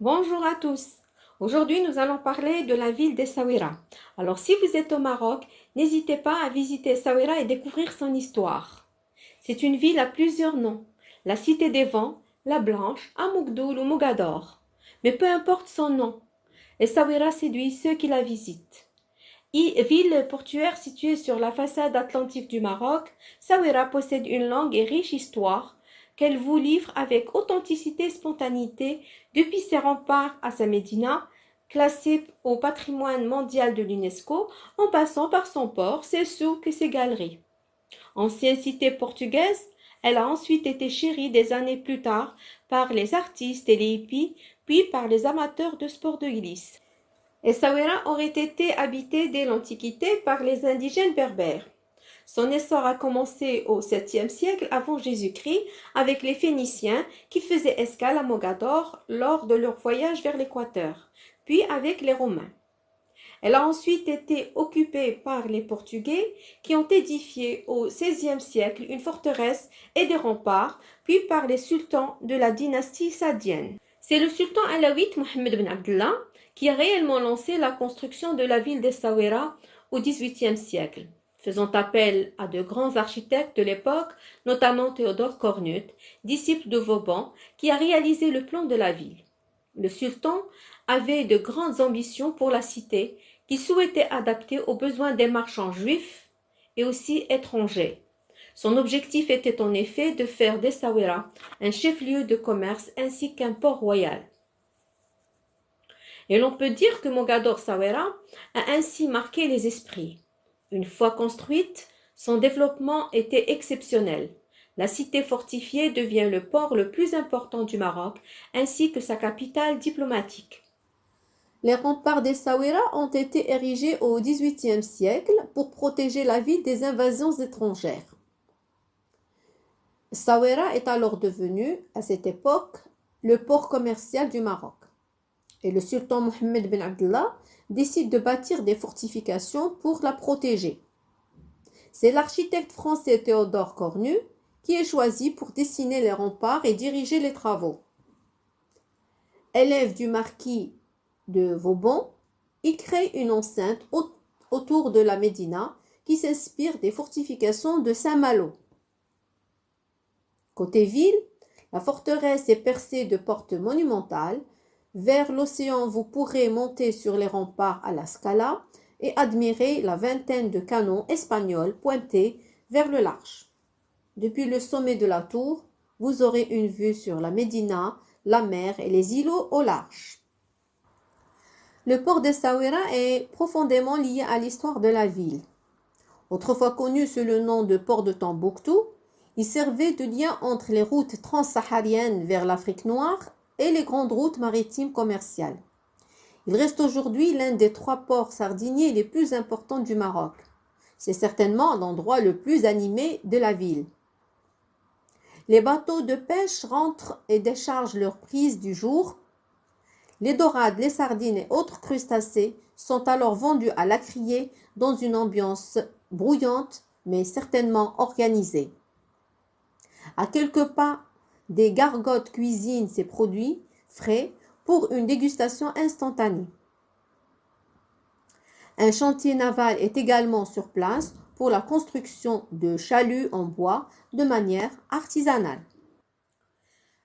Bonjour à tous. Aujourd'hui, nous allons parler de la ville d'Essaouira. Alors, si vous êtes au Maroc, n'hésitez pas à visiter Essaouira et découvrir son histoire. C'est une ville à plusieurs noms. La Cité des Vents, La Blanche, Amoukdoul ou Mogador. Mais peu importe son nom, Essaouira séduit ceux qui la visitent. Ville portuaire située sur la façade atlantique du Maroc, Essaouira possède une longue et riche histoire qu'elle vous livre avec authenticité et spontanéité depuis ses remparts à sa médina, classée au patrimoine mondial de l'UNESCO, en passant par son port, ses souks et ses galeries. Ancienne cité portugaise, elle a ensuite été chérie des années plus tard par les artistes et les hippies, puis par les amateurs de sport de glisse. Essaouira aurait été habitée dès l'Antiquité par les indigènes berbères. Son essor a commencé au 7e siècle avant Jésus-Christ avec les Phéniciens qui faisaient escale à Mogador lors de leur voyage vers l'Équateur, puis avec les Romains. Elle a ensuite été occupée par les Portugais qui ont édifié au XVIe siècle une forteresse et des remparts, puis par les sultans de la dynastie saadienne. C'est le sultan alawite Mohammed Ben Abdallah qui a réellement lancé la construction de la ville d'Essaouira au XVIIIe siècle, faisant appel à de grands architectes de l'époque, notamment Théodore Cornut, disciple de Vauban, qui a réalisé le plan de la ville. Le sultan avait de grandes ambitions pour la cité, qu'il souhaitait adapter aux besoins des marchands juifs et aussi étrangers. Son objectif était en effet de faire d'Essaouira un chef-lieu de commerce ainsi qu'un port royal. Et l'on peut dire que Mogador Saouira a ainsi marqué les esprits. Une fois construite, son développement était exceptionnel. La cité fortifiée devient le port le plus important du Maroc, ainsi que sa capitale diplomatique. Les remparts d'Essaouira ont été érigés au XVIIIe siècle pour protéger la ville des invasions étrangères. Essaouira est alors devenu, à cette époque, le port commercial du Maroc. Et le sultan Mohammed Ben Abdallah décide de bâtir des fortifications pour la protéger. C'est l'architecte français Théodore Cornu qui est choisi pour dessiner les remparts et diriger les travaux. Élève du marquis de Vauban, il crée une enceinte autour de la médina qui s'inspire des fortifications de Saint-Malo. Côté ville, la forteresse est percée de portes monumentales. Vers l'océan, vous pourrez monter sur les remparts à la Scala et admirer la vingtaine de canons espagnols pointés vers le large. Depuis le sommet de la tour, vous aurez une vue sur la Médina, la mer et les îlots au large. Le port d'Essaouira est profondément lié à l'histoire de la ville. Autrefois connu sous le nom de port de Tombouctou, il servait de lien entre les routes transsahariennes vers l'Afrique noire et les grandes routes maritimes commerciales. Il reste aujourd'hui l'un des 3 ports sardiniers les plus importants du Maroc. C'est certainement l'endroit le plus animé de la ville. Les bateaux de pêche rentrent et déchargent leurs prises du jour. Les dorades, les sardines et autres crustacés sont alors vendus à la criée dans une ambiance brouillante mais certainement organisée. À quelques pas, des gargotes cuisinent ces produits frais pour une dégustation instantanée. Un chantier naval est également sur place pour la construction de chaluts en bois de manière artisanale.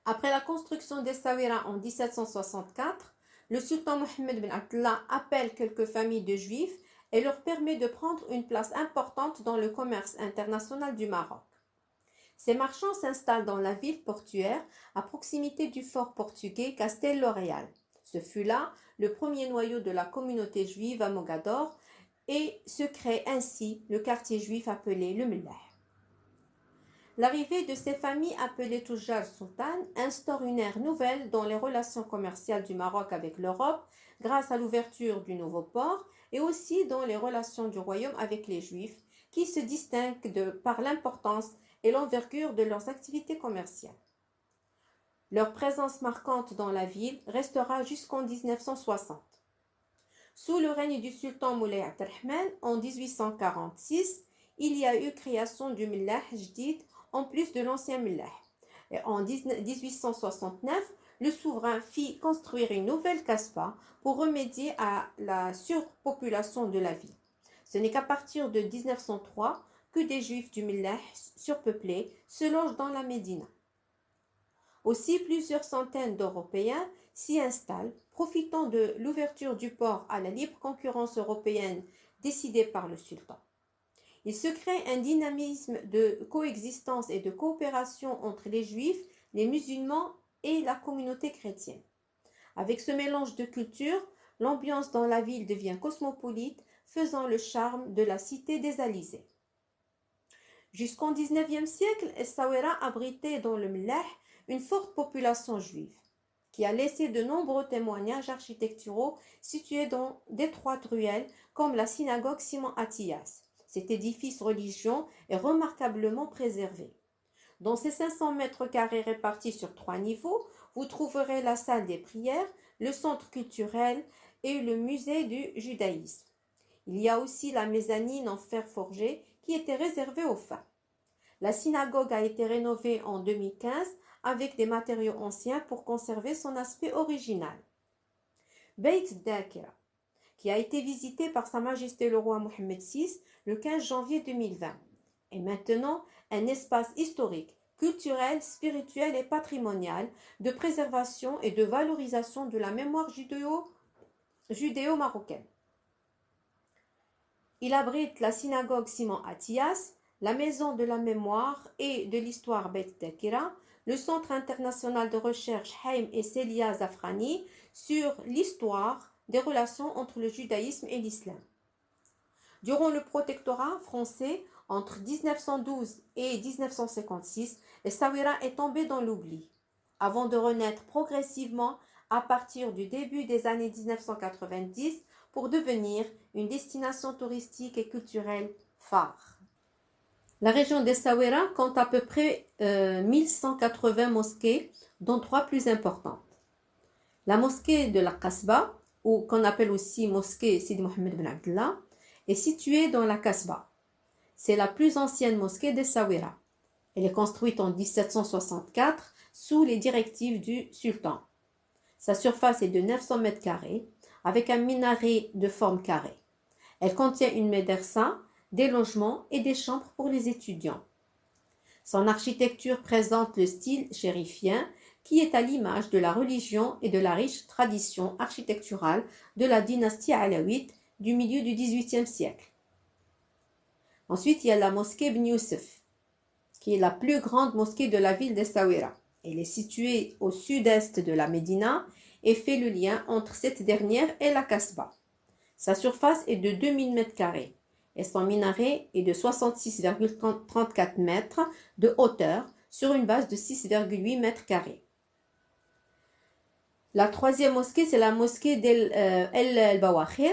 Après la construction d'Essaouira en 1764, le sultan Mohammed Ben Abdallah appelle quelques familles de juifs et leur permet de prendre une place importante dans le commerce international du Maroc. Ces marchands s'installent dans la ville portuaire à proximité du fort portugais Castel-L'Oréal. Ce fut là le premier noyau de la communauté juive à Mogador et se crée ainsi le quartier juif appelé le Mellah. L'arrivée de ces familles appelées Toujar Sultan instaure une ère nouvelle dans les relations commerciales du Maroc avec l'Europe grâce à l'ouverture du nouveau port et aussi dans les relations du royaume avec les Juifs qui se distinguent par l'importance et l'envergure de leurs activités commerciales. Leur présence marquante dans la ville restera jusqu'en 1960. Sous le règne du sultan Moulay Abdelrahman en 1846, il y a eu création du Mellah Jdid en plus de l'ancien Mellah. Et en 1869, le souverain fit construire une nouvelle kasbah pour remédier à la surpopulation de la ville. Ce n'est qu'à partir de 1903 que des juifs du Millah surpeuplés se logent dans la Médina. Aussi, plusieurs centaines d'Européens s'y installent, profitant de l'ouverture du port à la libre concurrence européenne décidée par le sultan. Il se crée un dynamisme de coexistence et de coopération entre les juifs, les musulmans et la communauté chrétienne. Avec ce mélange de cultures, l'ambiance dans la ville devient cosmopolite, faisant le charme de la cité des Alizés. Jusqu'au XIXe siècle, Essaouira abritait dans le Millah une forte population juive, qui a laissé de nombreux témoignages architecturaux situés dans d'étroites ruelles comme la synagogue Simon Atiyas. Cet édifice religieux est remarquablement préservé. Dans ces 500 mètres carrés répartis sur 3 niveaux, vous trouverez la salle des prières, le centre culturel et le musée du judaïsme. Il y a aussi la mezzanine en fer forgé qui était réservée aux femmes. La synagogue a été rénovée en 2015 avec des matériaux anciens pour conserver son aspect original. Beit Dakira, qui a été visité par Sa Majesté le roi Mohammed VI le 15 janvier 2020, est maintenant un espace historique, culturel, spirituel et patrimonial de préservation et de valorisation de la mémoire judéo-marocaine. Il abrite la synagogue Simon Atiyas, la maison de la mémoire et de l'histoire Beit Dakira, le Centre international de recherche Haïm et Célia Zafrani sur l'histoire des relations entre le judaïsme et l'islam. Durant le protectorat français, entre 1912 et 1956, Essaouira est tombé dans l'oubli, avant de renaître progressivement à partir du début des années 1990 pour devenir une destination touristique et culturelle phare. La région d'Essaouira compte à peu près 1180 mosquées, dont 3 plus importantes. La mosquée de la Kasbah, ou qu'on appelle aussi mosquée Sidi Mohammed Ben Abdallah, est située dans la Kasbah. C'est la plus ancienne mosquée d'Essaouira. Elle est construite en 1764 sous les directives du sultan. Sa surface est de 900 mètres carrés, avec un minaret de forme carrée. Elle contient une médersa, des logements et des chambres pour les étudiants. Son architecture présente le style chérifien qui est à l'image de la religion et de la riche tradition architecturale de la dynastie alaouite du milieu du XVIIIe siècle. Ensuite, il y a la mosquée Ibn Youssef, qui est la plus grande mosquée de la ville d'Essaouira. Elle est située au sud-est de la Médina et fait le lien entre cette dernière et la Kasbah. Sa surface est de 2000 m² et son minaret est de 66,34 mètres de hauteur sur une base de 6,8 m². La troisième mosquée, c'est la mosquée El Bawakhir.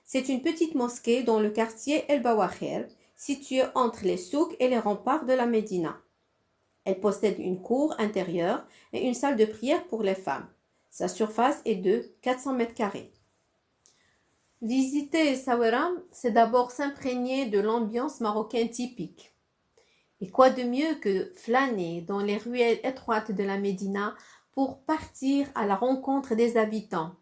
C'est une petite mosquée dans le quartier El Bawakhir, située entre les souks et les remparts de la Médina. Elle possède une cour intérieure et une salle de prière pour les femmes. Sa surface est de 400 m². Visiter Essaouira, c'est d'abord s'imprégner de l'ambiance marocaine typique. Et quoi de mieux que flâner dans les ruelles étroites de la Médina pour partir à la rencontre des habitants.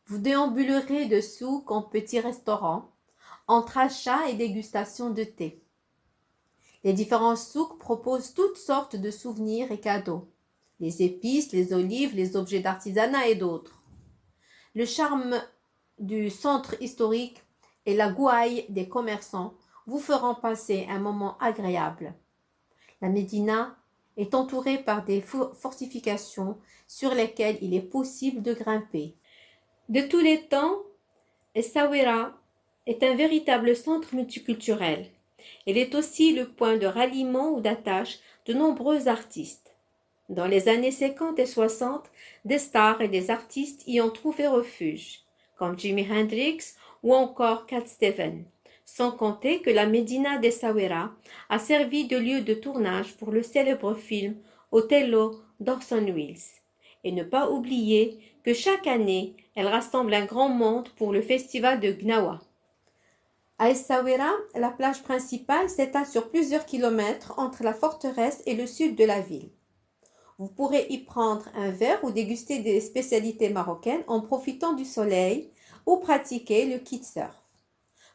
Vous déambulerez de souk en petits restaurants, entre achats et dégustation de thé. Les différents souks proposent toutes sortes de souvenirs et cadeaux. Les épices, les olives, les objets d'artisanat et d'autres. Le charme du centre historique et la gouaille des commerçants vous feront passer un moment agréable. La Médina est entourée par des fortifications sur lesquelles il est possible de grimper. De tous les temps, Essaouira est un véritable centre multiculturel. Elle est aussi le point de ralliement ou d'attache de nombreux artistes. Dans les années 50 et 60, des stars et des artistes y ont trouvé refuge, comme Jimi Hendrix ou encore Cat Stevens, sans compter que la Médina d'Essaouira a servi de lieu de tournage pour le célèbre film Othello d'Orson Welles. Et ne pas oublier que chaque année, elle rassemble un grand monde pour le festival de Gnawa. À Essaouira, la plage principale s'étale sur plusieurs kilomètres entre la forteresse et le sud de la ville. Vous pourrez y prendre un verre ou déguster des spécialités marocaines en profitant du soleil ou pratiquer le kitesurf.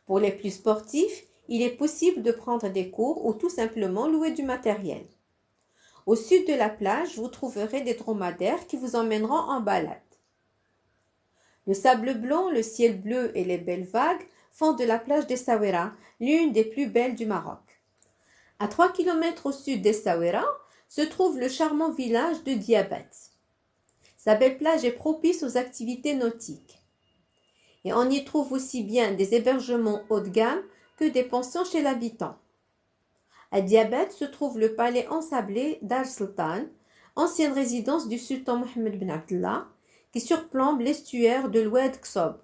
Pour les plus sportifs, il est possible de prendre des cours ou tout simplement louer du matériel. Au sud de la plage, vous trouverez des dromadaires qui vous emmèneront en balade. Le sable blanc, le ciel bleu et les belles vagues font de la plage d'Essaouira l'une des plus belles du Maroc. À 3 km au sud d'Essaouira se trouve le charmant village de Diabat. Sa belle plage est propice aux activités nautiques. Et on y trouve aussi bien des hébergements haut de gamme que des pensions chez l'habitant. À Diabat se trouve le palais ensablé d'Al Sultan, ancienne résidence du sultan Mohammed bin Abdallah, qui surplombe l'estuaire de l'Oued Ksob.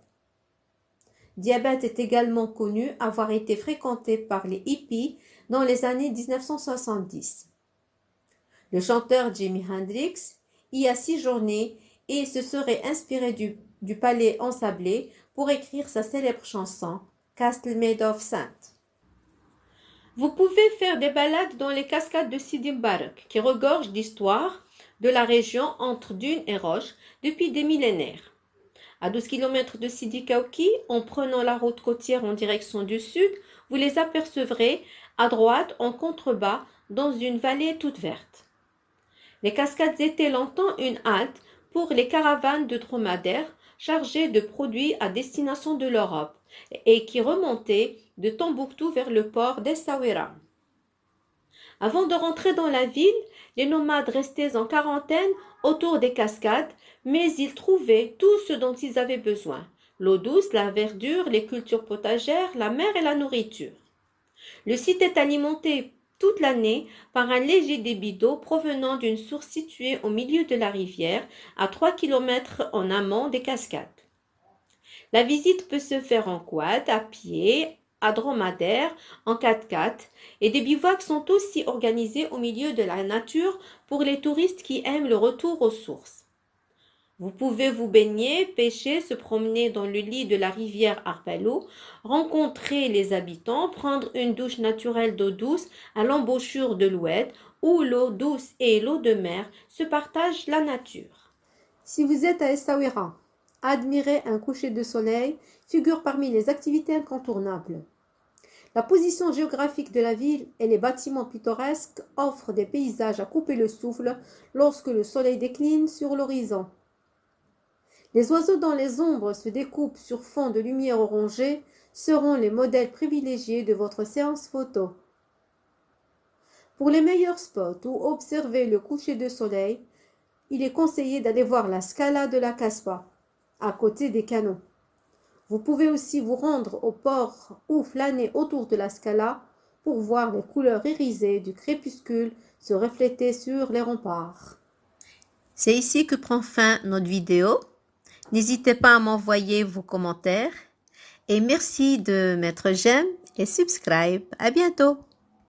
Diabat est également connu avoir été fréquenté par les hippies dans les années 1970. Le chanteur Jimi Hendrix y a séjourné et se serait inspiré du palais ensablé pour écrire sa célèbre chanson Castle Made of Sand. Vous pouvez faire des balades dans les cascades de Sidi Mbarak, qui regorgent d'histoire de la région entre dunes et roches depuis des millénaires. À 12 km de Sidi Kaouki, en prenant la route côtière en direction du sud, vous les apercevrez à droite en contrebas dans une vallée toute verte. Les cascades étaient longtemps une halte pour les caravanes de dromadaires chargées de produits à destination de l'Europe et qui remontaient de Tombouctou vers le port d'Essaouira. Avant de rentrer dans la ville, les nomades restaient en quarantaine autour des cascades, mais ils trouvaient tout ce dont ils avaient besoin: l'eau douce, la verdure, les cultures potagères, la mer et la nourriture. Le site est alimenté toute l'année par un léger débit d'eau provenant d'une source située au milieu de la rivière, à 3 km en amont des cascades. La visite peut se faire en quad, à pied, à dromadaire, en 4x4, et des bivouacs sont aussi organisés au milieu de la nature pour les touristes qui aiment le retour aux sources. Vous pouvez vous baigner, pêcher, se promener dans le lit de la rivière Arbalo, rencontrer les habitants, prendre une douche naturelle d'eau douce à l'embouchure de l'Oued, où l'eau douce et l'eau de mer se partagent la nature. Si vous êtes à Essaouira, admirer un coucher de soleil figure parmi les activités incontournables. La position géographique de la ville et les bâtiments pittoresques offrent des paysages à couper le souffle lorsque le soleil décline sur l'horizon. Les oiseaux dans les ombres se découpent sur fond de lumière orangée seront les modèles privilégiés de votre séance photo. Pour les meilleurs spots où observer le coucher de soleil, il est conseillé d'aller voir la Scala de la Casbah, à côté des canaux. Vous pouvez aussi vous rendre au port ou flâner autour de la Scala pour voir les couleurs irisées du crépuscule se refléter sur les remparts. C'est ici que prend fin notre vidéo. N'hésitez pas à m'envoyer vos commentaires et merci de mettre j'aime et subscribe. À bientôt.